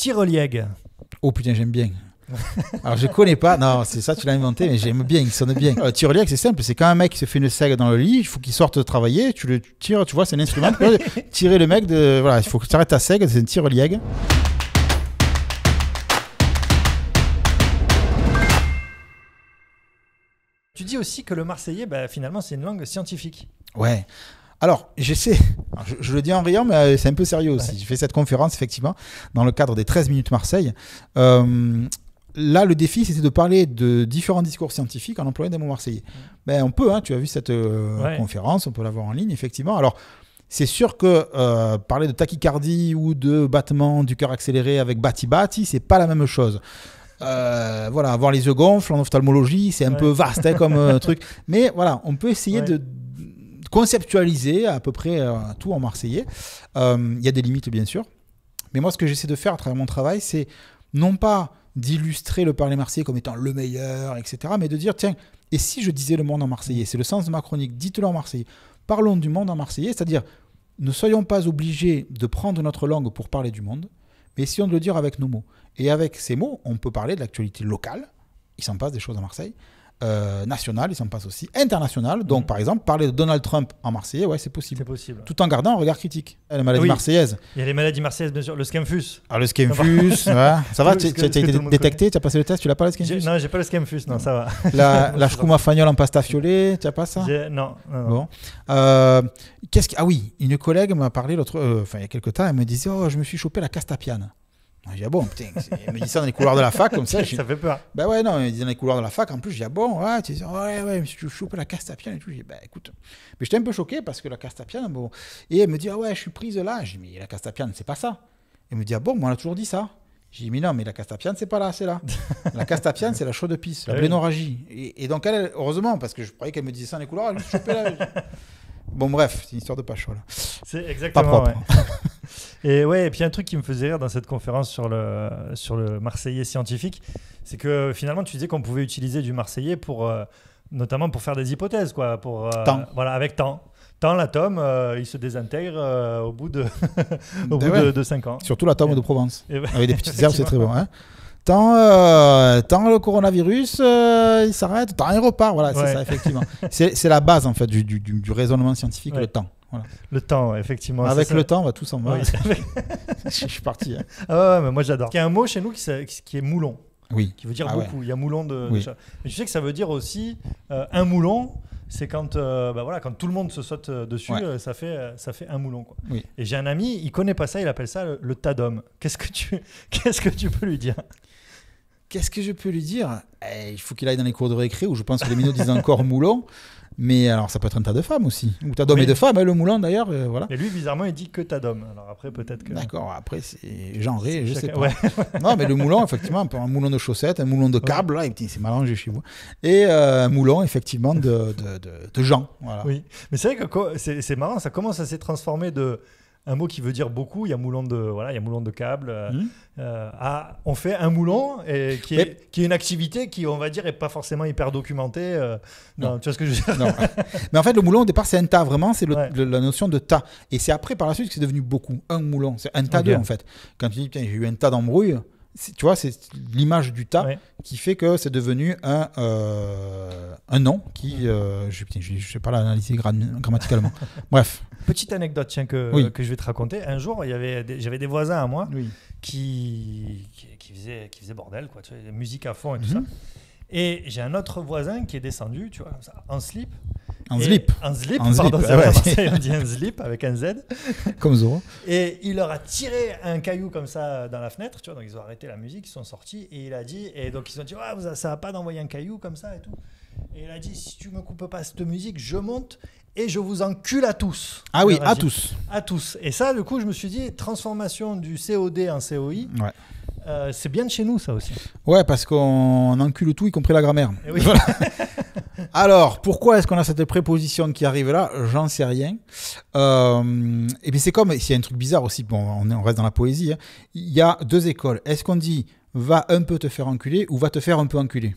Tyrolieg. Oh putain, j'aime bien. Alors je connais pas, non, c'est ça, tu l'as inventé, mais j'aime bien, il sonne bien. Tyrolieg, c'est simple, c'est quand un mec qui se fait une sègue dans le lit, il faut qu'il sorte travailler, tu le tires, tu vois, c'est un instrument. Tirer le mec de. Voilà, il faut que tu arrêtes ta sègue, c'est un tyrolieg. Tu dis aussi que le marseillais, bah, finalement, c'est une langue scientifique. Ouais. Alors, j'essaie, je le dis en riant, mais c'est un peu sérieux aussi. Ouais. J'ai fait cette conférence, effectivement, dans le cadre des 13 minutes Marseille. Là, le défi, c'était de parler de différents discours scientifiques en employant des mots marseillais. Ben, on peut, hein, tu as vu cette conférence, on peut la voir en ligne, effectivement. Alors, c'est sûr que parler de tachycardie ou de battement du cœur accéléré avec bati-bati, c'est pas la même chose. Voilà, avoir les yeux gonfles en ophtalmologie, c'est un peu vaste hein, comme truc. Mais voilà, on peut essayer de conceptualiser à peu près tout en marseillais. Il y a des limites, bien sûr. Mais moi, ce que j'essaie de faire à travers mon travail, c'est non pas d'illustrer le parler marseillais comme étant le meilleur, etc., mais de dire, tiens, et si je disais le monde en marseillais? C'est le sens de ma chronique, dites-le en marseillais. Parlons du monde en marseillais, c'est-à-dire, ne soyons pas obligés de prendre notre langue pour parler du monde, mais essayons de le dire avec nos mots. Et avec ces mots, on peut parler de l'actualité locale, il s'en passe des choses à Marseille, nationale, il s'en passe aussi internationale. Donc, par exemple, parler de Donald Trump en marseillais, ouais, c'est possible. C'est possible. Tout en gardant un regard critique. La maladie marseillaise. Il y a les maladies marseillaises, bien sûr. Le Schemfus. Ah, le Schemfus, ouais. Ça va, tu as été détecté, tu as passé le test, tu l'as pas le Schemfus? Non, j'ai pas le Schemfus, non, ça va. La Schtroumpf fagnole en pasta fiolée, tu n'as pas ça? Non. Bon. Ah oui, une collègue m'a parlé il y a quelques temps, elle me disait, oh, je me suis chopé la castapiane. J'ai dit, ah bon, putain, elle me dit ça dans les couloirs de la fac, comme ça. Ça fait peur. Ben ouais, non, elle me dit dans les couloirs de la fac, en plus, j'ai dit, ah bon, ouais, tu dis, ouais, je me suis chopé la castapiane et tout. J'ai dit, ben écoute, mais j'étais un peu choqué parce que la castapiane, bon. Et elle me dit, ah ouais, je suis prise là. J'ai dit, mais la castapiane, c'est pas ça. Elle me dit, ah bon, moi, on a toujours dit ça. J'ai dit, mais non, mais la castapiane, c'est pas là, c'est là. La castapiane, c'est la chaude de pisse, la blénorragie. Et donc, elle, heureusement, parce que je croyais qu'elle me disait ça dans les couloirs, elle me suis chopé là. Bon, bref, c'est une histoire de Pacho, là. C'est exactement, pas propre. Ouais. Et puis un truc qui me faisait rire dans cette conférence sur le marseillais scientifique, c'est que finalement, tu disais qu'on pouvait utiliser du marseillais notamment pour faire des hypothèses, quoi, voilà, avec temps. Temps, l'atome, il se désintègre au bout de 5 ans. Surtout l'atome de Provence. Avec des petites herbes, c'est très bon. Hein. Tant le coronavirus, il s'arrête, tant il repart. Voilà, c'est ça, effectivement. C'est la base, en fait, du raisonnement scientifique, le temps. Voilà. Le temps, effectivement. Avec le temps, on va tous en voir. Oui. Je suis parti. Hein. Ah ouais, mais moi, j'adore. Il y a un mot chez nous qui est moulon. Oui. Qui veut dire beaucoup. Ouais. Il y a moulon de chat. Mais tu sais que ça veut dire aussi un moulon. C'est quand tout le monde se saute dessus, ça fait un moulon, quoi. Oui. Et j'ai un ami, il connaît pas ça, il appelle ça le tas d'hommes. Qu'est-ce que tu peux lui dire? Qu'est-ce que je peux lui dire? Il faut qu'il aille dans les cours de récré où je pense que les minots disent encore moulon. Mais alors, ça peut être un tas de femmes aussi. Ou tas d'hommes et de femmes, le moulon d'ailleurs. Voilà. Et lui, bizarrement, il dit que tas d'hommes. Alors après, peut-être que. D'accord, après, c'est genré, je sais pas. Ouais. Non, mais le moulon, effectivement, un moulon de chaussettes, un moulon de câbles, là, c'est mélangé chez vous. Et un moulon, effectivement, de gens. Voilà. Oui, mais c'est vrai que c'est marrant, ça commence à s'est transformé de. Un mot qui veut dire beaucoup, il y a moulon de câble. On fait un moulon qui est une activité qui, on va dire, est pas forcément hyper documentée. Non, tu vois ce que je veux dire? Non. Mais en fait, le moulon, au départ, c'est un tas, vraiment, c'est la notion de tas. Et c'est après, par la suite, que c'est devenu beaucoup. Un moulon, c'est un tas d'eux, en fait. Quand tu dis, putain, j'ai eu un tas d'embrouilles, tu vois, c'est l'image du tas qui fait que c'est devenu un nom qui... je sais pas l'analyser grammaticalement. Bref. Petite anecdote que je vais te raconter. Un jour, j'avais des voisins à moi qui faisaient bordel, quoi, tu vois, musique à fond et tout ça. Et j'ai un autre voisin qui est descendu, tu vois, en slip. En slip, pardon, c'est vrai, Marseille, on dit un slip avec un Z. Comme Zoro. Et il leur a tiré un caillou comme ça dans la fenêtre, tu vois, donc ils ont arrêté la musique, ils sont sortis et il a dit, et donc ils ont dit, ça va pas d'envoyer un caillou comme ça et tout. Et il a dit, si tu me coupes pas cette musique, je monte et je vous encule à tous. Ah oui, à tous. À tous. Et ça, du coup, je me suis dit, transformation du COD en COI. Ouais. C'est bien de chez nous, ça aussi. Ouais, parce qu'on encule tout, y compris la grammaire. Oui. Voilà. Alors, pourquoi est-ce qu'on a cette préposition qui arrive là? J'en sais rien. Et bien c'est comme, s'il y a un truc bizarre aussi, bon, on reste dans la poésie, hein. Il y a deux écoles. Est-ce qu'on dit va un peu te faire enculer ou va te faire un peu enculer?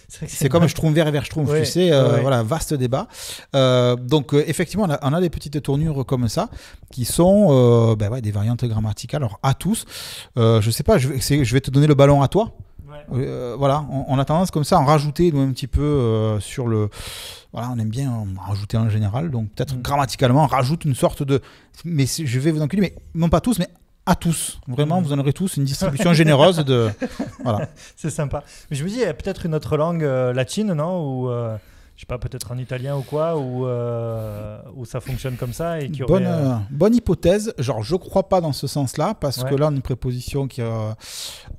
C'est comme Schtroumpf et Schtroumpf, tu sais, voilà, vaste débat. Donc, effectivement, on a des petites tournures comme ça qui sont des variantes grammaticales. Alors, à tous, je sais pas, je vais te donner le ballon à toi. Voilà, on a tendance comme ça à en rajouter un petit peu sur le. Voilà, on aime bien en rajouter en général. Donc, peut-être grammaticalement, on rajoute une sorte de. Mais je vais vous enculer, mais non pas tous, mais à tous. Vraiment, vous en aurez tous une distribution généreuse de. Voilà. C'est sympa. Mais je me dis, il y a peut-être une autre langue latine, non? Ou je sais pas, peut-être en italien ou quoi, où ça fonctionne comme ça et qui aurait, bonne hypothèse. Genre, je crois pas dans ce sens-là, parce que là, on a une préposition qui est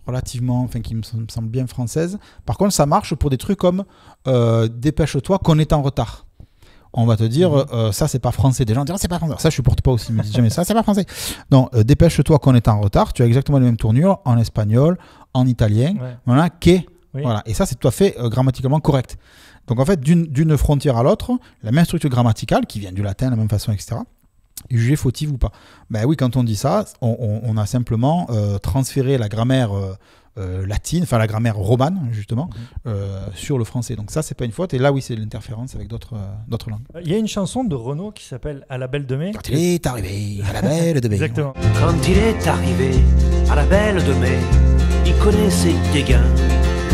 relativement, enfin, qui me semble bien française. Par contre, ça marche pour des trucs comme dépêche-toi qu'on est en retard. On va te dire, ça, c'est pas français. Des gens diront, c'est pas français. Ça, je supporte pas aussi. Ils me disent jamais ça, c'est pas français. Non, dépêche-toi qu'on est en retard. Tu as exactement les mêmes tournures en espagnol, en italien. Voilà, que. Voilà. Et ça, c'est tout à fait grammaticalement correct. Donc, en fait, d'une frontière à l'autre, la même structure grammaticale, qui vient du latin de la même façon, etc., est jugée fautive ou pas. Ben oui, quand on dit ça, on a simplement transféré la grammaire latine, enfin la grammaire romane, justement, sur le français. Donc ça, c'est pas une faute. Et là, oui, c'est l'interférence avec d'autres langues. Il y a une chanson de Renaud qui s'appelle « À la belle de mai ». Quand il est arrivé à la belle de mai. Exactement. Quand il est arrivé à la belle de mai, il connaissait Guéguin,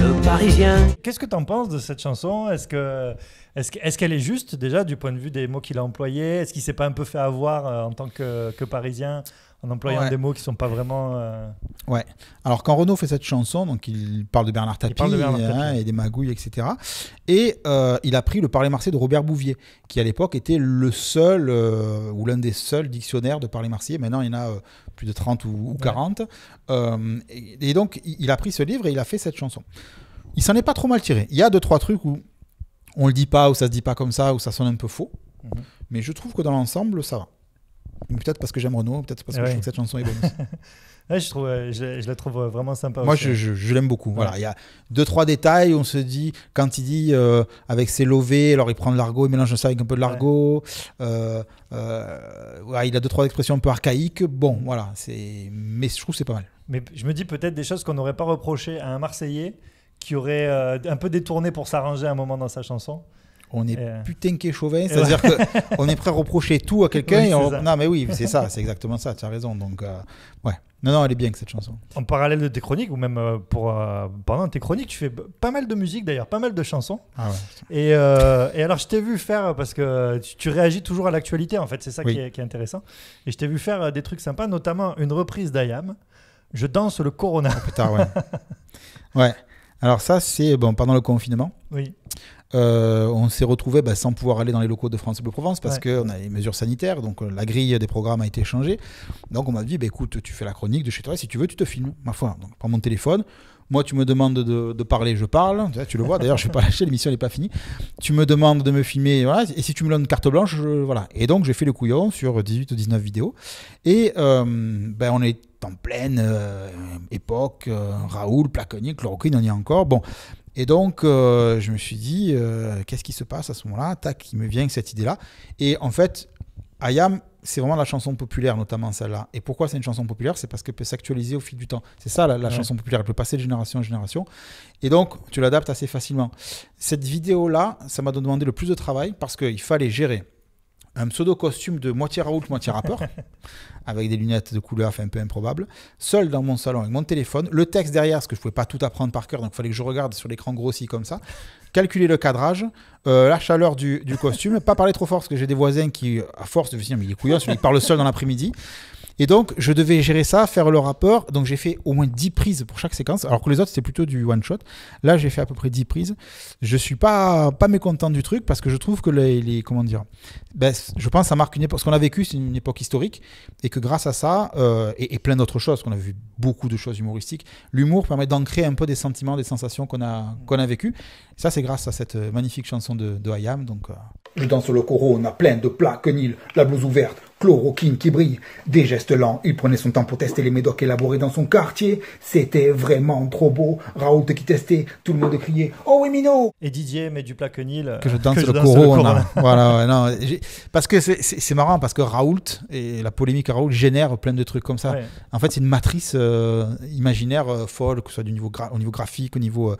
le Parisien. Qu'est-ce que tu en penses de cette chanson? Est-ce qu'elle est juste, déjà, du point de vue des mots qu'il a employés? Est-ce qu'il s'est pas un peu fait avoir en tant que Parisien, en employant des mots qui sont pas vraiment... Ouais. Alors, quand Renaud fait cette chanson, donc il parle de Bernard Tapie, et des magouilles, etc. Et il a pris le parler marseillais de Robert Bouvier, qui à l'époque était le seul, ou l'un des seuls dictionnaires de parler marseillais. Maintenant, il y en a plus de 30 ou 40. Et donc, il a pris ce livre et il a fait cette chanson. Il s'en est pas trop mal tiré. Il y a 2-3 trucs où on le dit pas, où ça se dit pas comme ça, où ça sonne un peu faux. Mais je trouve que dans l'ensemble, ça va. Peut-être parce que j'aime Renaud, peut-être parce que je trouve que cette chanson est bonne aussi. Ouais, je la trouve vraiment sympa. Moi, aussi. je l'aime beaucoup. Voilà, il y a 2-3 détails. On se dit, quand il dit avec ses lovés, alors il prend de l'argot, il mélange ça avec un peu de l'argot. Il a 2-3 expressions un peu archaïques. Bon, voilà. Mais je trouve que c'est pas mal. Mais je me dis peut-être des choses qu'on n'aurait pas reproché à un Marseillais qui aurait un peu détourné pour s'arranger un moment dans sa chanson. On est putain qu'est chauvin, c'est-à-dire qu'on est prêt à reprocher tout à quelqu'un. Non, mais oui, c'est ça, c'est exactement ça, tu as raison. Donc, ouais. Non, elle est bien que cette chanson. En parallèle de tes chroniques, ou même pendant tes chroniques, tu fais pas mal de musique d'ailleurs, pas mal de chansons. Ah ouais. Et alors, je t'ai vu faire, parce que tu réagis toujours à l'actualité, en fait, c'est ça qui est intéressant. Et je t'ai vu faire des trucs sympas, notamment une reprise d'Ayam. Je danse le Corona. Oh, putain, ouais. Ouais. Alors, ça, c'est pendant le confinement. Oui. On s'est retrouvé sans pouvoir aller dans les locaux de France Bleu Provence parce qu'on a les mesures sanitaires, donc la grille des programmes a été changée. Donc on m'a dit, écoute, tu fais la chronique de chez toi, si tu veux, tu te filmes. Ma foi, donc prends mon téléphone. Moi, tu me demandes de parler, je parle. Tu le vois, d'ailleurs, je ne vais pas lâcher, l'émission n'est pas finie. Tu me demandes de me filmer, voilà. Et si tu me donnes une carte blanche, voilà. Et donc, j'ai fait le couillon sur 18 ou 19 vidéos. Et on est en pleine époque, Raoul, Placonier, chloroquine, on y est encore. Bon. Et donc, je me suis dit, qu'est-ce qui se passe à ce moment-là? Tac, il me vient cette idée-là. Et en fait, Ayam, c'est vraiment la chanson populaire, notamment celle-là. Et pourquoi c'est une chanson populaire? C'est parce qu'elle peut s'actualiser au fil du temps. C'est ça, la chanson populaire. Elle peut passer de génération en génération. Et donc, tu l'adaptes assez facilement. Cette vidéo-là, ça m'a demandé le plus de travail parce qu'il fallait gérer un pseudo-costume de moitié Raoult, moitié rappeur, avec des lunettes de couleur un peu improbable, seul dans mon salon avec mon téléphone, le texte derrière, parce que je ne pouvais pas tout apprendre par cœur, donc il fallait que je regarde sur l'écran grossi comme ça, calculer le cadrage, la chaleur du costume, pas parler trop fort, parce que j'ai des voisins qui, à force de me dire, mais il est couillon, il parle seul dans l'après-midi. Et donc, je devais gérer ça, faire le rappeur. Donc, j'ai fait au moins 10 prises pour chaque séquence, alors que les autres, c'était plutôt du one-shot. Là, j'ai fait à peu près 10 prises. Je ne suis pas mécontent du truc parce que je trouve que comment dire, je pense que ça marque une époque. Ce qu'on a vécu, c'est une époque historique et que grâce à ça, et plein d'autres choses, qu'on a vu beaucoup de choses humoristiques, l'humour permet d'ancrer un peu des sentiments, des sensations qu'on a vécues. Ça, c'est grâce à cette magnifique chanson de Ayam. Donc, je danse le coro, on a plein de plats, quenil, la blouse ouverte. chloroquine qui brille. Des gestes lents, il prenait son temps pour tester les médocs élaborés dans son quartier. C'était vraiment trop beau. Raoult qui testait, tout le monde criait « Oh oui, Minot !» Et Didier met du plaquenil. Que je danse le Corona. Voilà, ouais, non, parce que c'est marrant, parce que Raoult, et la polémique à Raoult génère plein de trucs comme ça. Ouais. En fait, c'est une matrice imaginaire folle, que ce soit au niveau graphique, au niveau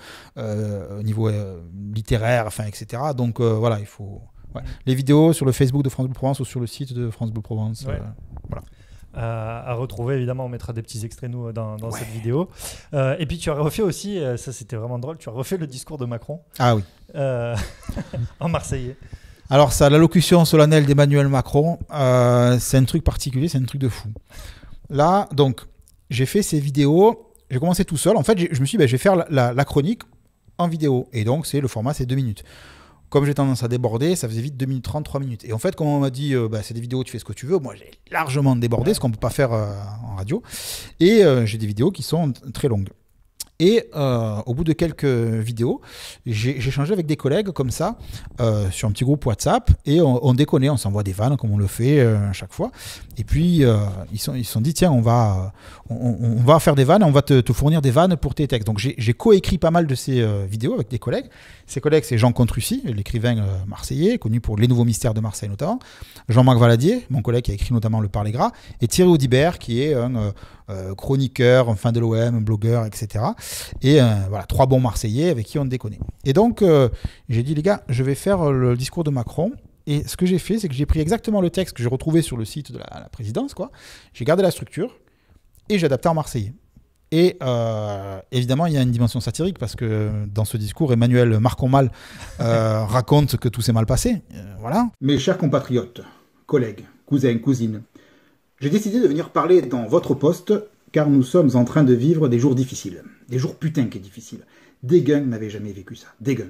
littéraire, enfin, etc. Donc voilà, il faut... Ouais. Les vidéos sur le Facebook de France Bleu Provence ou sur le site de France Bleu Provence. Ouais. Voilà. À retrouver, évidemment, on mettra des petits extraits nous dans cette vidéo. Et puis tu as refait aussi, ça c'était vraiment drôle, tu as refait le discours de Macron. Ah oui. En marseillais. Alors ça, l'allocution solennelle d'Emmanuel Macron, c'est un truc particulier, c'est un truc de fou. Là, donc, j'ai fait ces vidéos, j'ai commencé tout seul. En fait, je me suis dit, je vais faire la chronique en vidéo. Et donc, le format, c'est 2 minutes. Comme j'ai tendance à déborder, ça faisait vite 2 minutes 30, 3 minutes. Et en fait, quand on m'a dit, c'est des vidéos, tu fais ce que tu veux, moi j'ai largement débordé, ce qu'on ne peut pas faire en radio. Et j'ai des vidéos qui sont très longues. Et au bout de quelques vidéos, j'ai échangé avec des collègues comme ça, sur un petit groupe WhatsApp, et on déconnait, on s'envoie des vannes comme on le fait à chaque fois. Et puis, ils se sont dit, tiens, on va faire des vannes, on va te fournir des vannes pour tes textes. Donc, j'ai coécrit pas mal de ces vidéos avec des collègues. Ces collègues, c'est Jean Contrucy, l'écrivain marseillais, connu pour Les Nouveaux Mystères de Marseille notamment. Jean-Marc Valadier, mon collègue qui a écrit notamment Le Parler Gras. Et Thierry Audibert, qui est un chroniqueur, un fan de l'OM, un blogueur, etc. Et voilà, 3 bons Marseillais avec qui on déconnait. Et donc, j'ai dit, les gars, je vais faire le discours de Macron. Et ce que j'ai fait, c'est que j'ai pris exactement le texte que j'ai retrouvé sur le site de la présidence, quoi. J'ai gardé la structure et j'ai adapté en marseillais. Et évidemment, il y a une dimension satirique parce que dans ce discours, Emmanuel Marconmal raconte que tout s'est mal passé. Voilà. Mes chers compatriotes, collègues, cousins, cousines, j'ai décidé de venir parler dans votre poste car nous sommes en train de vivre des jours difficiles. Des jours putain qui difficiles. Déguin n'avait jamais vécu ça. Déguin.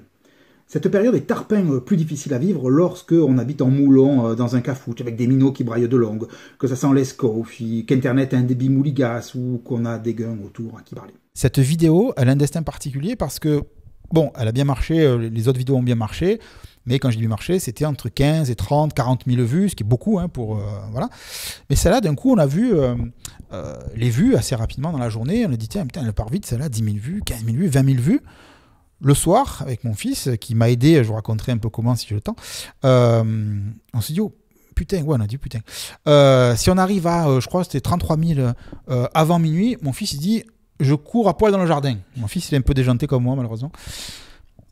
Cette période est tarpin plus difficile à vivre lorsque on habite en moulon dans un cafouche avec des minots qui braillent de longue, que ça sent l'escoff, qu'Internet a un débit mouligas ou qu'on a des guns autour à qui parler. Cette vidéo, elle a un destin particulier parce que, bon, elle a bien marché, les autres vidéos ont bien marché, mais quand je dis bien marché, c'était entre 15 et 30, 40 000 vues, ce qui est beaucoup, hein, pour, voilà. Mais celle-là, d'un coup, on a vu les vues assez rapidement dans la journée, on a dit, tiens, putain, elle part vite, celle-là, 10 000 vues, 15 000 vues, 20 000 vues. Le soir, avec mon fils, qui m'a aidé, je vous raconterai un peu comment si j'ai le temps, on s'est dit, oh, putain, ouais, on a dit putain. Si on arrive à, je crois, c'était 33 000 avant minuit, mon fils, il dit, je cours à poil dans le jardin. Mon fils, il est un peu déjanté comme moi, malheureusement.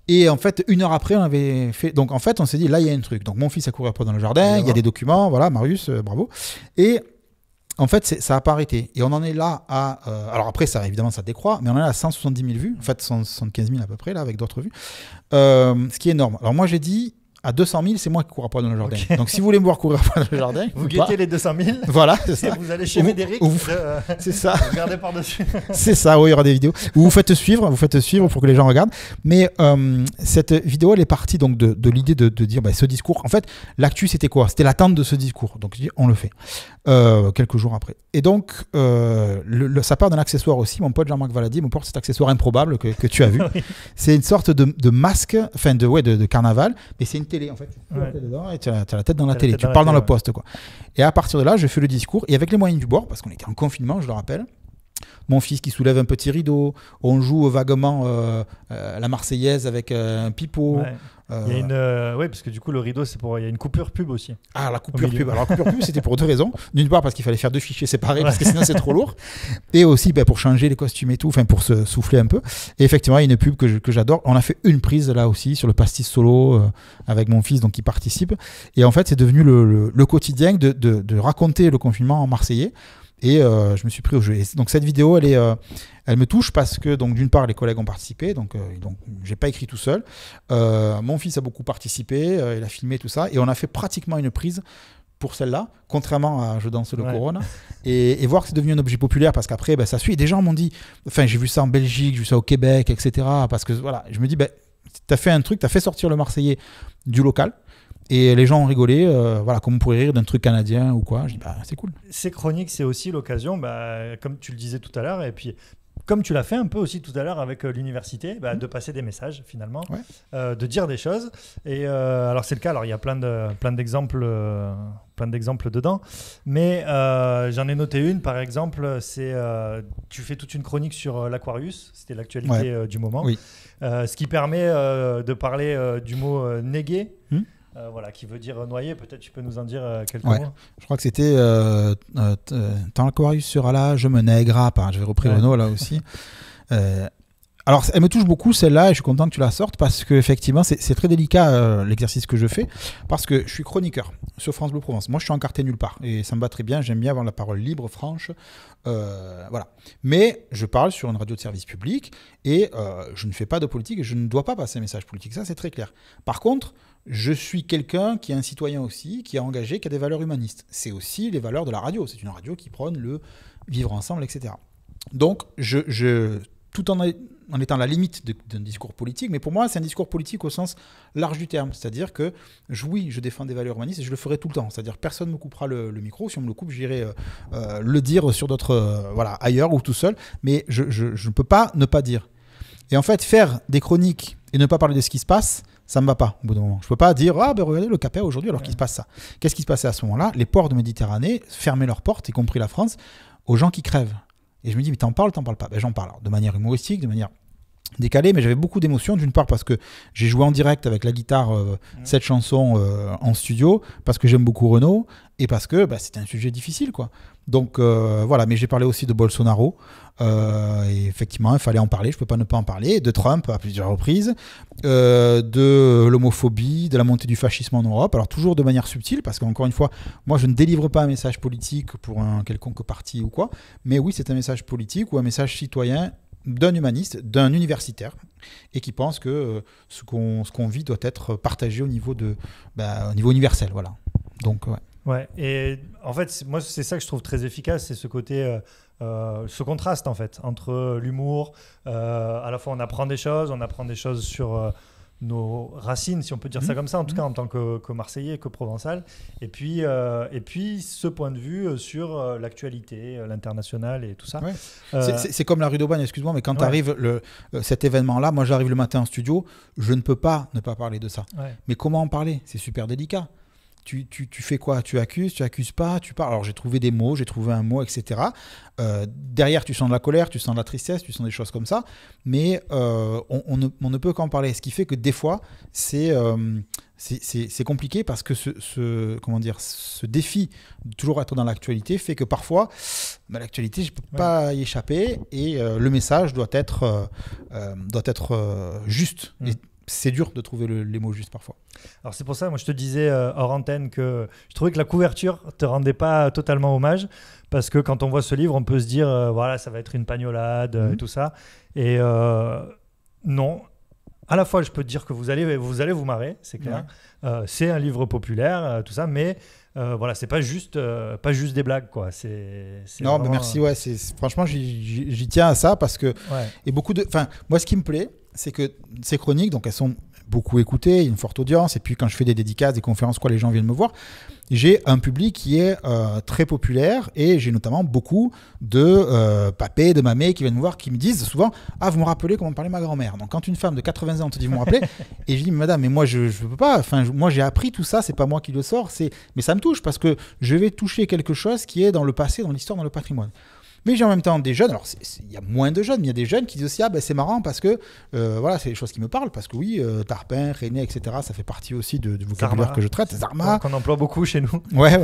Et en fait, 1 heure après, on avait fait... Donc, en fait, on s'est dit, là, il y a un truc. Donc, mon fils a couru à poil dans le jardin, il y a des documents, voilà, Marius, bravo. Et... en fait, ça n'a pas arrêté. Et on en est là à... alors après, ça, évidemment, ça décroît, mais on en est à 170 000 vues. En fait, 175 000 à peu près, là, avec d'autres vues. Ce qui est énorme. Alors moi, j'ai dit, à 200 000, c'est moi qui cours à poil dans le jardin. Okay. Donc si vous voulez me voir courir à poil dans le jardin... vous guettez les 200 000. Voilà, c'est ça. Et vous allez chez Médéric. C'est ça. Regardez par-dessus. C'est ça, oui, il y aura des vidéos. Vous faites suivre pour que les gens regardent. Mais cette vidéo, elle est partie donc, de l'idée de dire, ce discours... En fait, l'actu, c'était quoi? C'était l'attente de ce discours. Donc je dis, on le fait. Quelques jours après. Et donc, ça part d'un accessoire aussi. Mon pote Jean-Marc Valadier me porte cet accessoire improbable que tu as vu. Oui. C'est une sorte de masque, enfin de carnaval, mais c'est une télé en fait. Ouais. Dedans, et tu as la tête dans la télé. Tu parles dans le poste, quoi. Et à partir de là, je fais le discours. Et avec les moyens du bord, parce qu'on était en confinement, je le rappelle, mon fils qui soulève un petit rideau, on joue vaguement la Marseillaise avec un pipeau. Ouais. Il y a oui, parce que du coup, le rideau, il y a une coupure pub aussi. Ah, la coupure pub. Alors, la coupure pub, c'était pour 2 raisons. D'une part, parce qu'il fallait faire 2 fichiers séparés, parce que sinon, c'est trop lourd. Et aussi, pour changer les costumes et tout, pour se souffler un peu. Et effectivement, il y a une pub que j'adore. On a fait une prise là aussi, sur le pastis solo, avec mon fils, donc qui participe. Et en fait, c'est devenu le quotidien de raconter le confinement en marseillais. Et je me suis pris au jeu. Et donc cette vidéo, elle me touche parce que donc d'une part les collègues ont participé, donc j'ai pas écrit tout seul. Mon fils a beaucoup participé, il a filmé tout ça, et on a fait pratiquement une prise pour celle-là, contrairement à Je danse le Corona, et voir que c'est devenu un objet populaire parce qu'après ça suit. Et des gens m'ont dit, enfin j'ai vu ça en Belgique, j'ai vu ça au Québec, etc. Parce que voilà, je me dis t'as fait un truc, t'as fait sortir le Marseillais du local. Et les gens ont rigolé, voilà, comme on pourrait rire d'un truc canadien ou quoi. Je dis, c'est cool. Ces chroniques, c'est aussi l'occasion, comme tu le disais tout à l'heure, et puis comme tu l'as fait un peu aussi tout à l'heure avec l'université, de passer des messages finalement, de dire des choses. Et alors c'est le cas, alors il y a plein d'exemples dedans, mais j'en ai noté une par exemple, c'est tu fais toute une chronique sur l'Aquarius, c'était l'actualité du moment, ce qui permet de parler du mot néguer. Voilà, qui veut dire noyer. Peut-être tu peux nous en dire quelques mots. Je crois que c'était tant l'Aquarius sera là, je me nègre. Je vais reprendre Renaud là aussi. Alors, elle me touche beaucoup celle-là et je suis content que tu la sortes parce qu'effectivement, c'est très délicat l'exercice que je fais parce que je suis chroniqueur sur France Bleu Provence. Moi, je suis encarté nulle part et ça me va très bien. J'aime bien avoir la parole libre, franche. Voilà. Mais je parle sur une radio de service public et je ne fais pas de politique et je ne dois pas passer un message politique. Ça, c'est très clair. Par contre, je suis quelqu'un qui est un citoyen aussi, qui est engagé, qui a des valeurs humanistes. C'est aussi les valeurs de la radio. C'est une radio qui prône le vivre ensemble, etc. Donc, tout en étant à la limite d'un discours politique, mais pour moi, c'est un discours politique au sens large du terme. C'est-à-dire que, oui, je défends des valeurs humanistes et je le ferai tout le temps. C'est-à-dire que personne ne me coupera le micro. Si on me le coupe, j'irai le dire sur d'autres, ailleurs ou tout seul. Mais je ne peux pas ne pas dire. Et en fait, faire des chroniques et ne pas parler de ce qui se passe, ça ne me va pas au bout d'un moment. Je ne peux pas dire regardez le Capet aujourd'hui alors qu'il se passe ça. Qu'est-ce qui se passait à ce moment-là? Les ports de Méditerranée fermaient leurs portes, y compris la France, aux gens qui crèvent. Et je me dis mais t'en parles pas? J'en parle alors, de manière humoristique, de manière décalée, mais j'avais beaucoup d'émotions. D'une part parce que j'ai joué en direct avec la guitare cette chanson en studio, parce que j'aime beaucoup Renaud et parce que c'était un sujet difficile, quoi. Donc voilà, mais j'ai parlé aussi de Bolsonaro et effectivement il fallait en parler, je peux pas ne pas en parler, de Trump à plusieurs reprises, de l'homophobie, de la montée du fascisme en Europe, alors toujours de manière subtile parce qu'encore une fois moi je ne délivre pas un message politique pour un quelconque parti ou quoi, mais oui c'est un message politique ou un message citoyen d'un humaniste, d'un universitaire et qui pense que ce qu'on vit doit être partagé au niveau universel, voilà. Donc Ouais, et en fait, moi, c'est ça que je trouve très efficace, c'est ce côté, ce contraste, en fait, entre l'humour, à la fois on apprend des choses sur nos racines, si on peut dire ça comme ça, en tout cas en tant que Marseillais, que Provençal, et puis ce point de vue sur l'actualité, l'international et tout ça. Ouais. C'est comme la rue d'Aubagne, excuse-moi, mais quand arrive cet événement-là, moi j'arrive le matin en studio, je ne peux pas ne pas parler de ça. Ouais. Mais comment en parler? C'est super délicat. Tu fais quoi? Tu accuses pas, tu parles. Alors j'ai trouvé des mots, j'ai trouvé un mot, etc. Derrière, tu sens de la colère, tu sens de la tristesse, tu sens des choses comme ça. Mais on ne peut qu'en parler. Ce qui fait que des fois, c'est compliqué parce que ce défi de toujours être dans l'actualité fait que parfois, l'actualité, je ne peux pas y échapper et le message doit être juste. Et c'est dur de trouver les mots justes parfois. Alors c'est pour ça, moi je te disais hors antenne que je trouvais que la couverture ne te rendait pas totalement hommage, parce que quand on voit ce livre, on peut se dire voilà, ça va être une pagnolade et tout ça. Et non, à la fois je peux te dire que vous allez vous marrer, c'est clair. C'est un livre populaire, tout ça, mais voilà, c'est pas juste des blagues, quoi. C'est non, vraiment, mais merci, franchement j'y tiens à ça parce que et moi ce qui me plaît, c'est que ces chroniques, donc elles sont beaucoup écoutées, il y a une forte audience, et puis quand je fais des dédicaces, des conférences, les gens viennent me voir, j'ai un public qui est très populaire, et j'ai notamment beaucoup de papés, de mamés qui viennent me voir, qui me disent souvent « Ah, vous me rappelez comment parlait ma grand-mère ». Donc quand une femme de 80 ans te dit « Vous me rappelez », et je dis « Madame, mais moi je ne peux pas, moi j'ai appris tout ça, c'est pas moi qui le sors, mais ça me touche, parce que je vais toucher quelque chose qui est dans le passé, dans l'histoire, dans le patrimoine ». Mais j'ai en même temps des jeunes, alors il y a moins de jeunes, mais il y a des jeunes qui disent aussi c'est marrant parce que c'est des choses qui me parlent, parce que oui, Tarpin, René, etc., ça fait partie aussi du vocabulaire que je traite, Zarma. Qu'on emploie beaucoup chez nous. Ouais.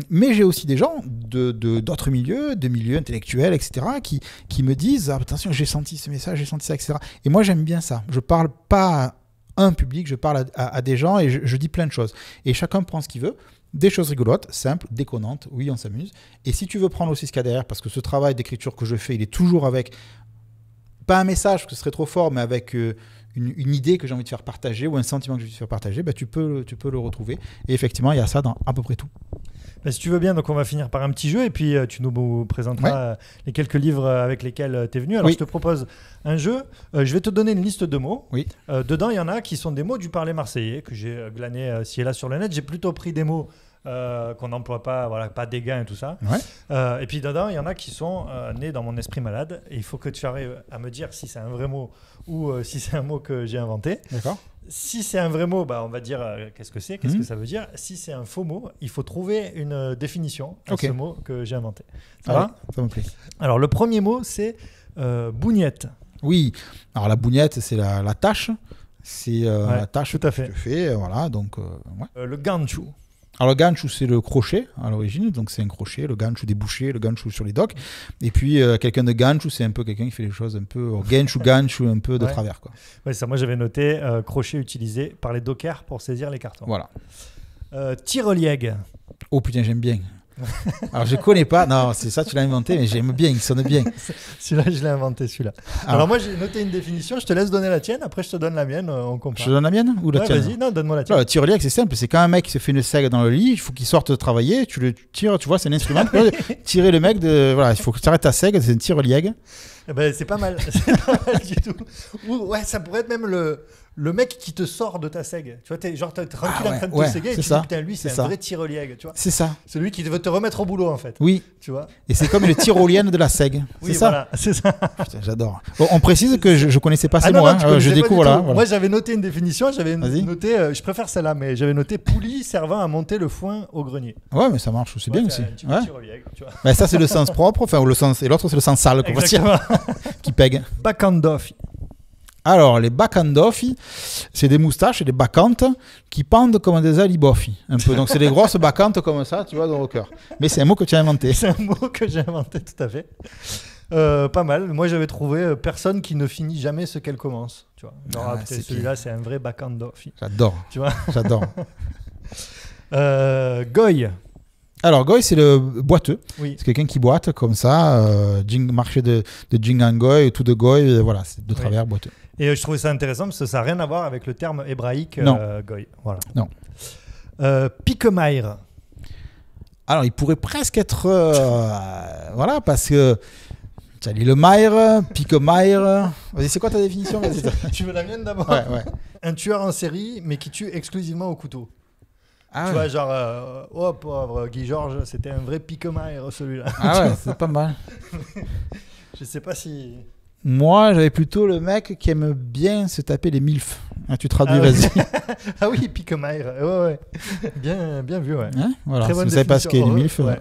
Mais j'ai aussi des gens d'autres milieux, des milieux intellectuels, etc., qui me disent attention, j'ai senti ce message, j'ai senti ça, etc. Et moi j'aime bien ça. Je parle pas à un public, je parle à des gens et je dis plein de choses. Et chacun prend ce qu'il veut. Des choses rigolotes, simples, déconnantes, oui, on s'amuse. Et si tu veux prendre aussi ce qu'il y a derrière, parce que ce travail d'écriture que je fais, il est toujours avec, pas un message, parce que ce serait trop fort, mais avec une idée que j'ai envie de faire partager ou un sentiment que j'ai envie de faire partager, tu peux le retrouver. Et effectivement, il y a ça dans à peu près tout. Si tu veux bien, donc on va finir par un petit jeu et puis tu nous présenteras les quelques livres avec lesquels tu es venu. Alors je te propose un jeu. Je vais te donner une liste de mots. Dedans, il y en a qui sont des mots du parler marseillais que j'ai glané ci et là sur le net. J'ai plutôt pris des mots qu'on n'emploie pas, voilà, pas dégain et tout ça. Ouais. Et puis dedans, il y en a qui sont nés dans mon esprit malade. Et il faut que tu arrives à me dire si c'est un vrai mot ou si c'est un mot que j'ai inventé. D'accord. Si c'est un vrai mot, bah, on va dire qu'est-ce que c'est, qu'est-ce que ça veut dire. Si c'est un faux mot, il faut trouver une définition à ce mot que j'ai inventé. Ça va ? Ça me plaît. Alors, le premier mot, c'est bougnette. Oui. Alors, la bougnette, c'est la tâche. C'est la tâche tout à fait. que tu fais. Voilà. Donc, ouais. Le ganchu. Alors, le ganchu, c'est le crochet à l'origine. Donc, c'est un crochet. Le ganchu des bouchers, le ganchu sur les docks. Et puis, quelqu'un de ganchu, c'est un peu quelqu'un qui fait les choses un peu ganchu, un peu de travers, quoi. Ouais, ça, moi, j'avais noté crochet utilisé par les dockers pour saisir les cartons. Voilà. Tire-liègue. Oh putain, j'aime bien. Alors, je connais pas. Non, c'est ça, tu l'as inventé, mais j'aime bien. Il sonne bien. Celui-là, je l'ai inventé, celui-là. Alors, moi, j'ai noté une définition. Je te laisse donner la tienne. Après, je te donne la mienne. On compare. Je te donne la mienne ou la tienne? Vas-y, non, donne-moi la tienne. Le tire-liègue, c'est simple. C'est quand un mec se fait une sègue dans le lit, il faut qu'il sorte de travailler. Tu le tires, tu vois, c'est un instrument. Tirer le mec de. Voilà, il faut que tu arrêtes ta sègue. C'est un tire-liègue. Eh ben, c'est pas mal. C'est pas mal du tout. Ou, ouais, ça pourrait être même le mec qui te sort de ta sègue. Tu vois, t'es tranquille en train de te séguer et tu te dis, putain, lui, c'est un vrai tire-liègue. Tu vois. C'est ça. Celui qui veut te remettre au boulot, en fait. Oui. Tu vois. Et c'est comme le tyrolienne de la sègue. Oui, c'est ça. Voilà, c'est ça. Putain, j'adore. Bon, on précise que je connaissais pas ces non, mots. non, je découvre là. Voilà. Moi, j'avais noté une définition. J'avais noté, je préfère celle-là, mais j'avais noté poulie servant à monter le foin au grenier. Ouais, mais ça marche. C'est bien aussi. Un tire-liègue, tu vois. Ben, ça, c'est le sens propre. Enfin, ou le sens. Et l'autre, c'est le sens sale. Exactement. Qui pègue. Bakandofi. Alors, les bakandofi, c'est des moustaches et des bacchantes qui pendent comme des alibofi. Un peu. Donc, c'est des grosses bacchantes comme ça, tu vois, dans le cœur. Mais c'est un mot que tu as inventé. C'est un mot que j'ai inventé, tout à fait. Pas mal. Moi, j'avais trouvé personne qui ne finit jamais ce qu'elle commence. Tu vois. Genre, celui-là, c'est un vrai bakandofi. J'adore. Tu vois. J'adore. Goy. Alors, Goy, c'est le boiteux. Oui. C'est quelqu'un qui boite comme ça. Marché de Jingangoy, tout de Goy. Voilà, c'est de travers boiteux. Et je trouvais ça intéressant parce que ça n'a rien à voir avec le terme hébraïque Goy. Voilà. Non. Piquemaire. Alors, il pourrait presque être. Voilà, parce que. Tu as dit le maire, Piquemaire. Vas-y, c'est quoi ta définition? Tu veux la mienne d'abord? Ouais. Un tueur en série, mais qui tue exclusivement au couteau. Ah tu vois, genre, oh pauvre Guy Georges, c'était un vrai piquemaire celui-là. Ah ouais, c'est pas mal. Je sais pas si. Moi, j'avais plutôt le mec qui aime bien se taper les milfs. Ah, tu traduis, vas-y. Ah oui, piquemaire. Ouais. Bien vu, ouais. Hein, voilà. Très bonne vous savez pas ce qu'est une milf. Ouais.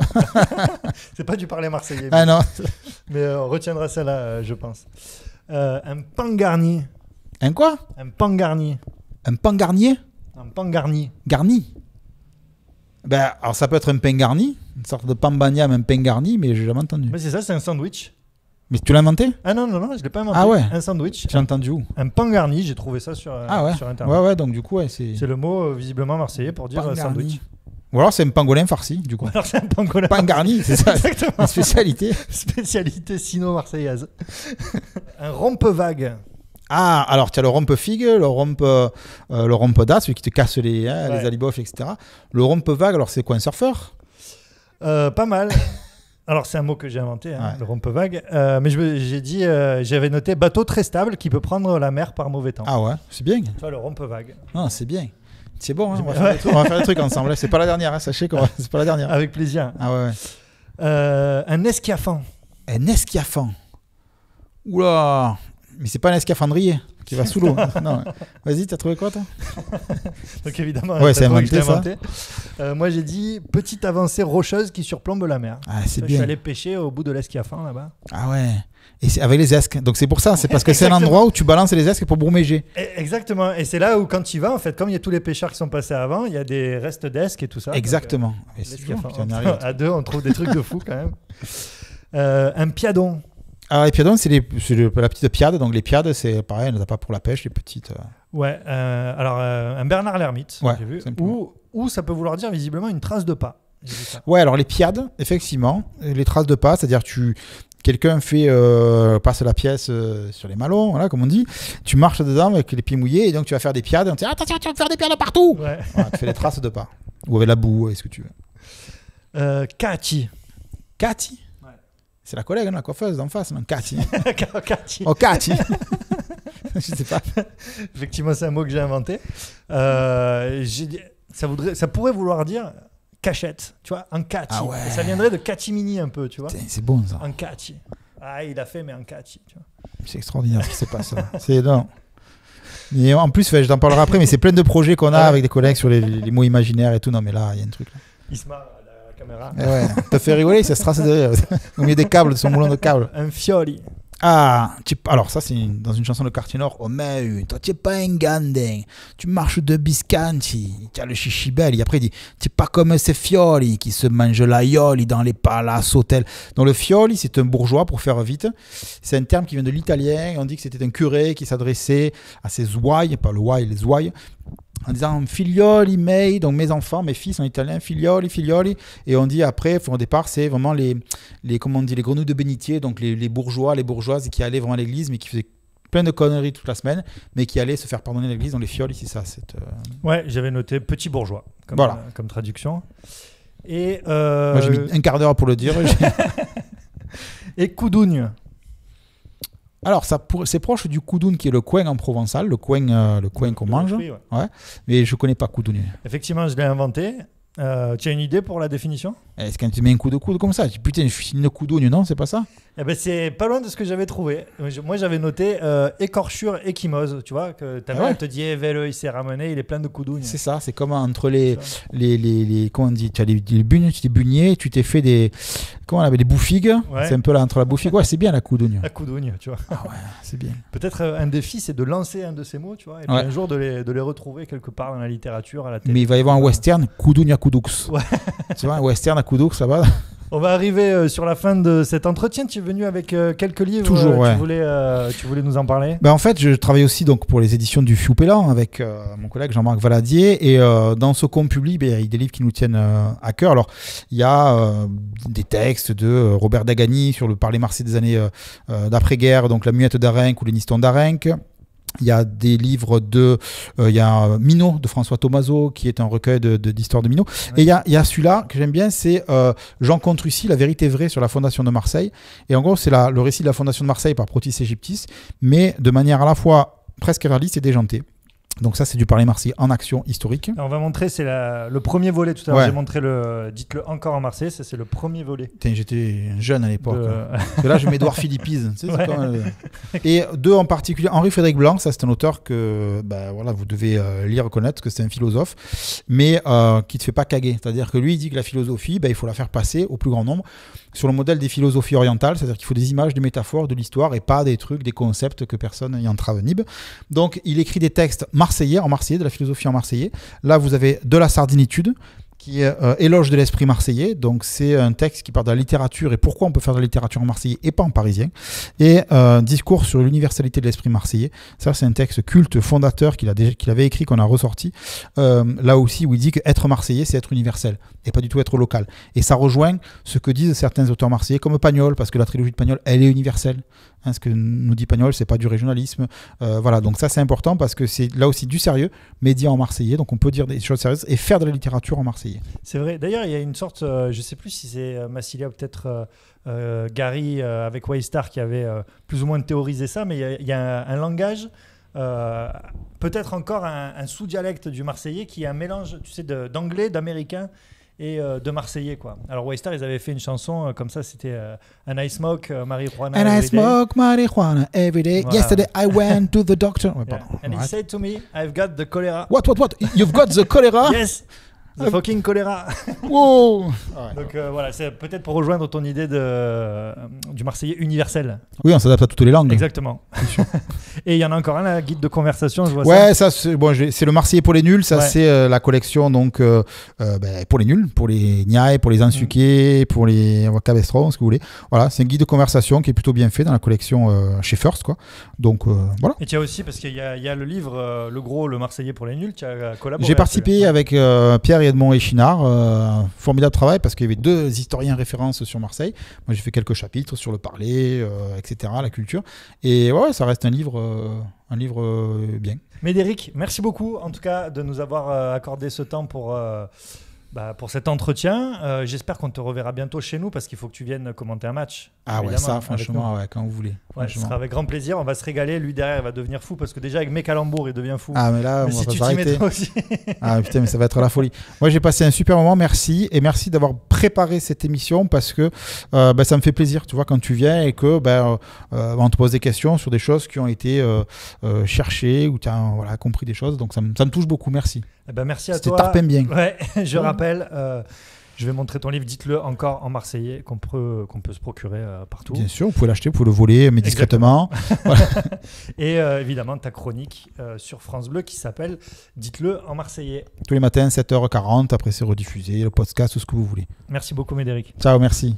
C'est pas du parler marseillais. Ah non. Mais on retiendra celle-là, je pense. Un pan garni. Un quoi? Un pan garni. Un pan garnier? Un pan garni. Garni? Ben, alors ça peut être un pain garni, une sorte de pan bagnam, un pain garni, mais j'ai jamais entendu. Mais c'est ça, c'est un sandwich. Mais tu l'as inventé? Ah non, je l'ai pas inventé. Ah ouais. Un sandwich. J'ai entendu où? Un pan garni, j'ai trouvé ça sur Internet. Ouais, donc du coup, c'est le mot visiblement marseillais pour dire sandwich. Ou alors c'est un pangolin farci, du coup. Ou alors c'est un pangolin. Pan garni, c'est ça. Exactement. Une spécialité. Spécialité sino-marseillaise. Un rompe-vague. Ah, alors tu as le rompe-figue, le rompe-date, celui qui te casse les alibofs, etc. Le rompe-vague, alors c'est quoi, un surfeur? Pas mal. Alors c'est un mot que j'ai inventé, le rompe-vague. Mais j'ai dit, j'avais noté bateau très stable qui peut prendre la mer par mauvais temps. Ah ouais, c'est bien. Tu vois, le rompe-vague. Non, c'est bien. C'est bon, hein, on va faire des trucs ensemble. C'est pas la dernière, hein, sachez que c'est pas la dernière. Avec plaisir. Ah ouais. Un esquiafant. Un esquiafant. Oula. Mais c'est pas un escaphandrier qui va sous l'eau. Non. Vas-y, t'as trouvé quoi, toi? Donc évidemment, c'est inventé, ça. Moi, j'ai dit petite avancée rocheuse qui surplombe la mer. Ah, c'est bien. Je suis allé pêcher au bout de l'esquiafant là-bas. Ah ouais. Et c'est avec les esques. Donc c'est pour ça. C'est parce que c'est un endroit où tu balances les esques pour bourméger. Exactement. Et c'est là où, quand tu y vas, en fait, comme il y a tous les pêcheurs qui sont passés avant, il y a des restes d'esques et tout ça. Exactement. Donc, l'esquiafant. À deux, on trouve des trucs de fou quand même. Un piadon. Alors les piadons, c'est la petite piade. Donc les piades, c'est pareil, on les a pas pour la pêche, les petites. Ouais. Alors un Bernard l'ermite, j'ai vu. Ou ça peut vouloir dire visiblement une trace de pas. Ouais, alors les piades, effectivement, les traces de pas, c'est-à-dire quelqu'un passe la pièce sur les malons, voilà, comme on dit. Tu marches dedans avec les pieds mouillés et donc tu vas faire des piades. Et on te dit attention, tu vas faire des piades partout. Ouais. Voilà, tu fais des traces de pas. Ou avec la boue, est-ce que tu veux. Cathy. Cathy. C'est la collègue, la coiffeuse d'en face, non? Cathy. Cathy. Oh, Cathy. Je sais pas. Effectivement, c'est un mot que j'ai inventé. Ça pourrait vouloir dire cachette, tu vois, en catchy. Ah ouais. Et ça viendrait de catimini un peu, tu vois. C'est bon ça. En catchy. Ah, il a fait, mais en catchy, tu vois. C'est extraordinaire ce qui se passe. C'est non. Et en plus, je t'en parlerai après, mais c'est plein de projets qu'on a avec des collègues sur les mots imaginaires et tout. Non, mais là, il y a un truc. Là. Il se marre à la caméra. Ouais, t'as fait rigoler, ça se trace au milieu des câbles, de son moulin de câbles. Un fioli. Ah, alors ça c'est dans une chanson de Quartier Nord. Oh mais toi tu es pas un gandin, tu marches de biscanti, tu as le chichibelli. Après il dit tu es pas comme ces fioli qui se mangent l'aioli dans les palaces hôtels. Donc le fioli c'est un bourgeois pour faire vite. C'est un terme qui vient de l'italien. On dit que c'était un curé qui s'adressait à ses ouailles, pas le ouaille, les ouailles, en disant figlioli mei, donc mes enfants, mes fils en italien, figlioli, figlioli. Et on dit après, au départ, c'est vraiment les comment on dit, les grenouilles de bénitier, donc les bourgeois, les bourgeoises qui allaient vraiment à l'église, mais qui faisaient plein de conneries toute la semaine, mais qui allaient se faire pardonner à l'église. Donc les fioli, c'est ça. Ouais, j'avais noté petit bourgeois comme, voilà. Comme traduction. Et moi j'ai mis un quart d'heure pour le dire. Et coudugne. Alors, c'est proche du koudoun qui est le coin en provençal, le coin qu'on mange. Fruit, ouais. Mais je ne connais pas koudoun. Effectivement, je l'ai inventé. Tu as une idée pour la définition? Est-ce quand tu mets un coup de coude comme ça, putain, je suis une coudoune, non? C'est pas ça? Eh ben, c'est pas loin de ce que j'avais trouvé. Moi, j'avais noté écorchure échymose. Tu vois, que ta mère te dit Vele, il s'est ramené, il est plein de coudounes. C'est ça, c'est comme entre les comment on dit, tu as les bugnes, tu t'es bugné, tu t'es fait des. Comment on appelle, des boufigues. Ouais. C'est un peu là entre la bouffigue. Ouais, c'est bien la coudoune. La coudoune, tu vois. Ah ouais, c'est bien. Peut-être un défi, c'est de lancer un de ces mots, tu vois, et puis un jour de les retrouver quelque part dans la littérature, à la télé. Mais il va y avoir un western, coudoune à Koudoux. Ouais. Tu vois, un western à Koudoux, ça va. On va arriver sur la fin de cet entretien. Tu es venu avec quelques livres. Toujours, ouais. Tu voulais nous en parler? En fait, je travaille aussi donc, pour les éditions du Fiou-Pellan avec mon collègue Jean-Marc Valadier. Et dans ce qu'on publie, il y a des livres qui nous tiennent à cœur. Alors, il y a des textes de Robert Dagany sur le parler marseillais des années d'après-guerre, donc La Muette d'Arenc ou Les Nistons d'Arenc. Il y a des livres il y a Minot de François Thomazeau qui est un recueil d'histoires de Minot. Ouais. Et il y a celui-là que j'aime bien, c'est Jean Contrucy, La vérité vraie sur la fondation de Marseille. Et en gros, c'est le récit de la fondation de Marseille par Protis Égyptis, mais de manière à la fois presque réaliste et déjantée. Donc ça, c'est du parler marseillais en action historique. On va montrer, c'est le premier volet tout à l'heure. J'ai montré Dites-le encore en Marseille, ça c'est le premier volet. J'étais jeune à l'époque. Et là, je mets Édouard Philippise. Tu sais, et deux en particulier, Henri-Frédéric Blanc, ça c'est un auteur que vous devez lire, connaître, parce que c'est un philosophe, mais qui ne te fait pas caguer. C'est-à-dire que lui, il dit que la philosophie, il faut la faire passer au plus grand nombre sur le modèle des philosophies orientales, c'est-à-dire qu'il faut des images, des métaphores, de l'histoire et pas des trucs, des concepts que personne n'y entrave nib. Donc, il écrit des textes marseillais, de la philosophie en marseillais. Là, vous avez De la sardinitude, qui est éloge de l'esprit marseillais. Donc, c'est un texte qui parle de la littérature et pourquoi on peut faire de la littérature en marseillais et pas en parisien. Et discours sur l'universalité de l'esprit marseillais. Ça, c'est un texte culte fondateur qu'il avait écrit, qu'on a ressorti. Là aussi, où il dit qu'être marseillais, c'est être universel et pas du tout être local. Et ça rejoint ce que disent certains auteurs marseillais, comme Pagnol, parce que la trilogie de Pagnol, elle est universelle. Ce que nous dit Pagnol, c'est pas du régionalisme. Voilà, donc ça, c'est important parce que c'est là aussi du sérieux, mais dit en marseillais. Donc, on peut dire des choses sérieuses et faire de la littérature en marseillais. C'est vrai. D'ailleurs, il y a une sorte, je ne sais plus si c'est Massilia ou peut-être Gary avec Waystar qui avait plus ou moins théorisé ça, mais il y a un langage, peut-être encore un sous-dialecte du marseillais qui est un mélange, tu sais, d'anglais, d'américain et de marseillais, quoi. Alors Waystar, ils avaient fait une chanson comme ça, c'était And I smoke marijuana And I smoke marijuana every day. Voilà. Yesterday I went to the doctor. And he said to me, I've got the cholera. What? You've got the cholera? Yes. The fucking choléra. Wow. Donc voilà, c'est peut-être pour rejoindre ton idée du Marseillais universel. Oui, on s'adapte à toutes les langues. Exactement. Et il y en a encore un, guide de conversation, je vois ça. Ouais, ça c'est le Marseillais pour les nuls. Ça c'est la collection donc pour les nuls, pour les niais, pour les insuqués, pour les cabestrons, ce que vous voulez. Voilà, c'est un guide de conversation qui est plutôt bien fait dans la collection chez First, quoi. Donc voilà. Et tu as aussi, parce qu'il y a le livre le Marseillais pour les nuls, tu as collaboré. J'ai participé avec Pierre Edmond Échinard, formidable travail parce qu'il y avait deux historiens références sur Marseille. Moi j'ai fait quelques chapitres sur le parler, etc., la culture. Et ouais, ça reste un livre bien. Médéric, merci beaucoup en tout cas de nous avoir accordé ce temps pour pour cet entretien. J'espère qu'on te reverra bientôt chez nous parce qu'il faut que tu viennes commenter un match. Ah ouais, ça, franchement, ouais, quand vous voulez. Ouais, ce sera avec grand plaisir. On va se régaler. Lui, derrière, il va devenir fou parce que déjà, avec mes calembours, il devient fou. Ah, mais là, mais on si va tu pas t'y s'arrêter. mets toi aussi. Ah putain, mais ça va être la folie. Moi, j'ai passé un super moment. Merci. Et merci d'avoir préparé cette émission parce que ça me fait plaisir, tu vois, quand tu viens et que on te pose des questions sur des choses qui ont été cherchées ou tu as compris des choses. Donc, ça me touche beaucoup. Merci. Eh ben, merci à C'était toi. tarpin bien. Ouais, je rappelle. Je vais montrer ton livre, dites-le encore en marseillais, qu'on peut se procurer partout. Bien sûr, vous pouvez l'acheter, vous pouvez le voler, mais discrètement. Voilà. Et évidemment, ta chronique sur France Bleu qui s'appelle Dites-le en marseillais. Tous les matins, 7h40, après c'est rediffusé, le podcast, tout ce que vous voulez. Merci beaucoup, Médéric. Ciao, merci.